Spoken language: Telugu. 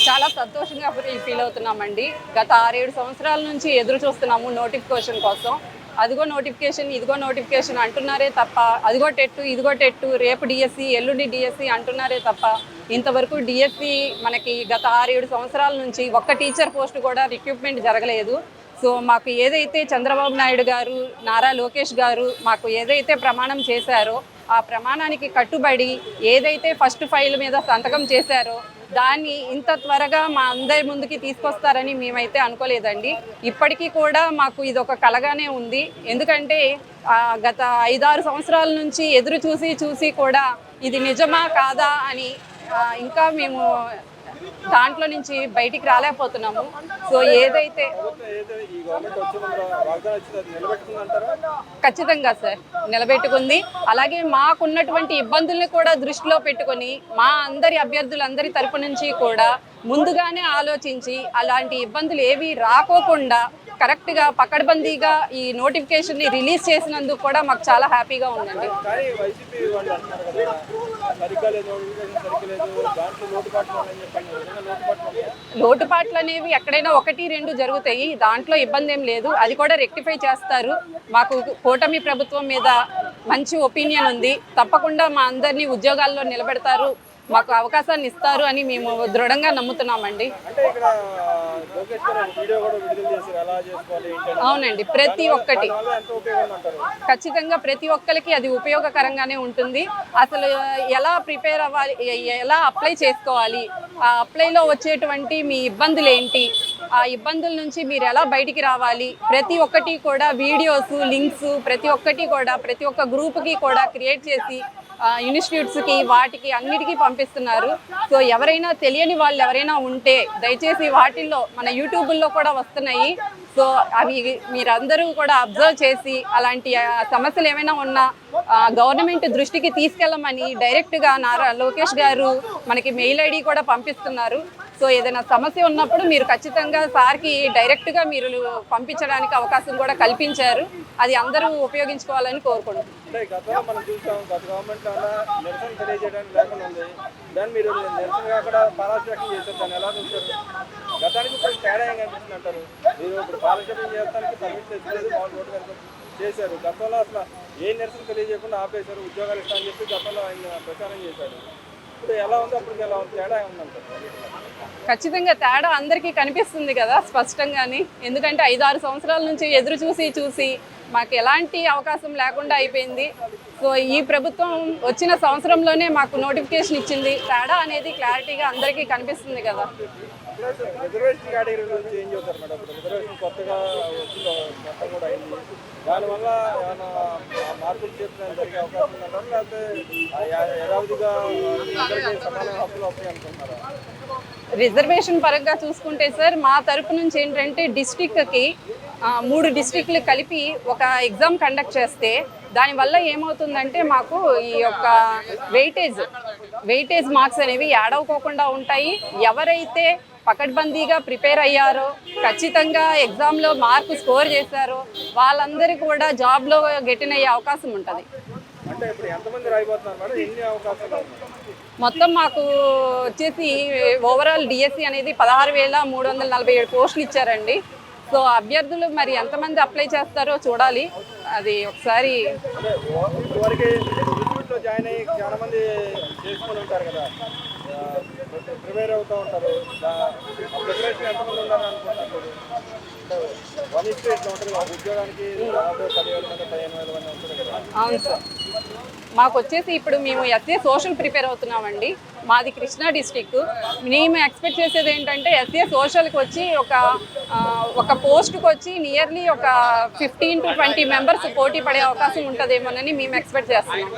చాలా సంతోషంగా ఫీల్ అవుతున్నామండి. గత 6-7 సంవత్సరాల నుంచి ఎదురు చూస్తున్నాము నోటిఫికేషన్ కోసం. అదిగో నోటిఫికేషన్, ఇదిగో నోటిఫికేషన్ అంటున్నారే తప్ప, అదిగో టెట్టు, ఇదిగో టెట్టు, రేపు డిఎస్సి, ఎల్లుండి డిఎస్సి అంటున్నారే తప్ప, ఇంతవరకు డిఎస్సి మనకి గత 6-7 సంవత్సరాల నుంచి ఒక్క టీచర్ పోస్ట్ కూడా రిక్రూట్మెంట్ జరగలేదు. సో మాకు ఏదైతే చంద్రబాబు నాయుడు గారు, నారా లోకేష్ గారు మాకు ఏదైతే ప్రమాణం చేశారో ఆ ప్రమాణానికి కట్టుబడి ఏదైతే ఫస్ట్ ఫైల్ మీద సంతకం చేశారో దాన్ని ఇంత త్వరగా మా అందరి ముందుకి తీసుకొస్తారని మేమైతే అనుకోలేదండి. ఇప్పటికీ కూడా మాకు ఇది ఒక కలగానే ఉంది. ఎందుకంటే గత 5-6 సంవత్సరాల నుంచి ఎదురు చూసి కూడా ఇది నిజమా కాదా అని ఇంకా మేము దాంట్లో నుంచి బయటికి రాలేకపోతున్నాము. సో ఏదైతే ఖచ్చితంగా సార్ నిలబెట్టుకుంది. అలాగే మాకున్నటువంటి ఇబ్బందుల్ని కూడా దృష్టిలో పెట్టుకొని మా అందరి అభ్యర్థులందరి తరపు నుంచి కూడా ముందుగానే ఆలోచించి అలాంటి ఇబ్బందులు ఏవి రాకోకుండా కరెక్ట్గా పకడ్బందీగా ఈ నోటిఫికేషన్ని రిలీజ్ చేసినందుకు కూడా మాకు చాలా హ్యాపీగా ఉందండి. లోటుపాట్లు అనేవి ఎక్కడైనా 1-2 జరుగుతాయి, దాంట్లో ఇబ్బంది ఏం లేదు. అది కూడా రెక్టిఫై చేస్తారు. మాకు కూటమి ప్రభుత్వం మీద మంచి ఒపీనియన్ ఉంది. తప్పకుండా మా అందరినీ ఉద్యోగాల్లో నిలబెడతారు, మాకు అవకాశాన్ని ఇస్తారు అని మేము దృఢంగా నమ్ముతున్నామండి. అవునండి, ప్రతి ఒక్కటి ఖచ్చితంగా ప్రతి ఒక్కరికి అది ఉపయోగకరంగానే ఉంటుంది. అసలు ఎలా ప్రిపేర్ అవ్వాలి, ఎలా అప్లై చేసుకోవాలి, ఆ అప్లైలో వచ్చేటువంటి మీ ఇబ్బందులు ఏంటి, ఆ ఇబ్బందుల నుంచి మీరు ఎలా బయటికి రావాలి, ప్రతి ఒక్కటి కూడా వీడియోస్, లింక్స్ ప్రతి ఒక్కటి కూడా ప్రతి ఒక్క గ్రూప్కి కూడా క్రియేట్ చేసి ఇన్స్టిట్యూట్స్కి వాటికి అన్నిటికీ పంపిస్తున్నారు. సో ఎవరైనా తెలియని వాళ్ళు ఎవరైనా ఉంటే దయచేసి వాటిల్లో మన యూట్యూబ్లో కూడా వస్తున్నాయి. సో అవి మీరందరూ కూడా అబ్జర్వ్ చేసి అలాంటి సమస్యలు ఏమైనా ఉన్నా గవర్నమెంట్ దృష్టికి తీసుకెళ్ళమని డైరెక్ట్గా నారా లోకేష్ గారు మనకి మెయిల్ ఐడి కూడా పంపిస్తున్నారు. సో ఏదైనా సమస్య ఉన్నప్పుడు మీరు ఖచ్చితంగా సార్కి డైరెక్ట్గా మీరు పంపించడానికి అవకాశం కూడా కల్పించారు. అది అందరూ ఉపయోగించుకోవాలని కోరుకుంటున్నాం. చేశారు గతంలో అసలు ఏ నిరసన తెలియజేయకుండా ఆపేశారు, ఉద్యోగాలు ఇస్తామని చెప్పి గతంలో ఆయన ప్రచారం చేశారు. ఇప్పుడు ఎలా ఉంది, అప్పటికి ఎలా ఉంది, తేడా ఏముందంటారు? ఖచ్చితంగా తేడా అందరికీ కనిపిస్తుంది కదా స్పష్టంగానే. ఎందుకంటే 5-6 సంవత్సరాల నుంచి ఎదురు చూసి మాకు ఎలాంటి అవకాశం లేకుండా అయిపోయింది. సో ఈ ప్రభుత్వం వచ్చిన సంవత్సరంలోనే మాకు నోటిఫికేషన్ ఇచ్చింది. తేడా అనేది క్లారిటీగా అందరికీ కనిపిస్తుంది కదా. రిజర్వేషన్ కేటగిరీ గురించి ఏం చెప్తారు మేడం? రిజర్వేషన్ కొత్తగా మొత్తం కూడా అయింది, దానివల్ల ఏమైనా మార్పులు చేర్చడానికి జరిగే అవకాశం ఉందంటారు, లేకపోతే యథావిధిగా సమాన హక్కులు వస్తాయి అనుకుంటున్నారా? రిజర్వేషన్ పరంగా చూసుకుంటే సార్ మా తరపు నుంచి ఏంటంటే డిస్ట్రిక్ట్కి 3 డిస్ట్రిక్ట్లు కలిపి ఒక ఎగ్జామ్ కండక్ట్ చేస్తే దానివల్ల ఏమవుతుందంటే మాకు ఈ యొక్క వెయిటేజ్ మార్క్స్ అనేవి యాడ్ అవ్వకోకుండా ఉంటాయి. ఎవరైతే పకడ్బందీగా ప్రిపేర్ అయ్యారో, ఖచ్చితంగా ఎగ్జామ్లో మార్కు స్కోర్ చేశారో వాళ్ళందరూ కూడా జాబ్లో గెటిన్ అయ్యే అవకాశం ఉంటుంది. మొత్తం మాకు వచ్చేసి ఓవరాల్ డిఎస్సి అనేది 16,347 పోస్టులు ఇచ్చారండి. సో అభ్యర్థులు మరి ఎంతమంది అప్లై చేస్తారో చూడాలి. అది ఒకసారి జాయిన్ అయ్యి చాలా మంది చేసుకుని ఉంటారు కదా, ప్రిపేర్ అవుతూ ఉంటారు. ప్రిపరేషన్ ఎంతమంది ఉన్నారు అనుకుంటున్నారు? 1:8 ఉంటుంది ఉద్యోగానికి 10,000 మంది 15,000 మంది ఉంటుంది కదా. అవును సార్, మాకు వచ్చేసి ఇప్పుడు మేము ఎస్ఏ సోషల్ ప్రిపేర్ అవుతున్నామండి. మాది కృష్ణా డిస్టిక్. మేము ఎక్స్పెక్ట్ చేసేది ఏంటంటే ఎస్ఏ సోషల్కి వచ్చి ఒక పోస్ట్కి వచ్చి నియర్లీ ఒక 15 to 20 మెంబర్స్ పోటీ పడే అవకాశం ఉంటుందేమోనని మేము ఎక్స్పెక్ట్ చేస్తున్నాం.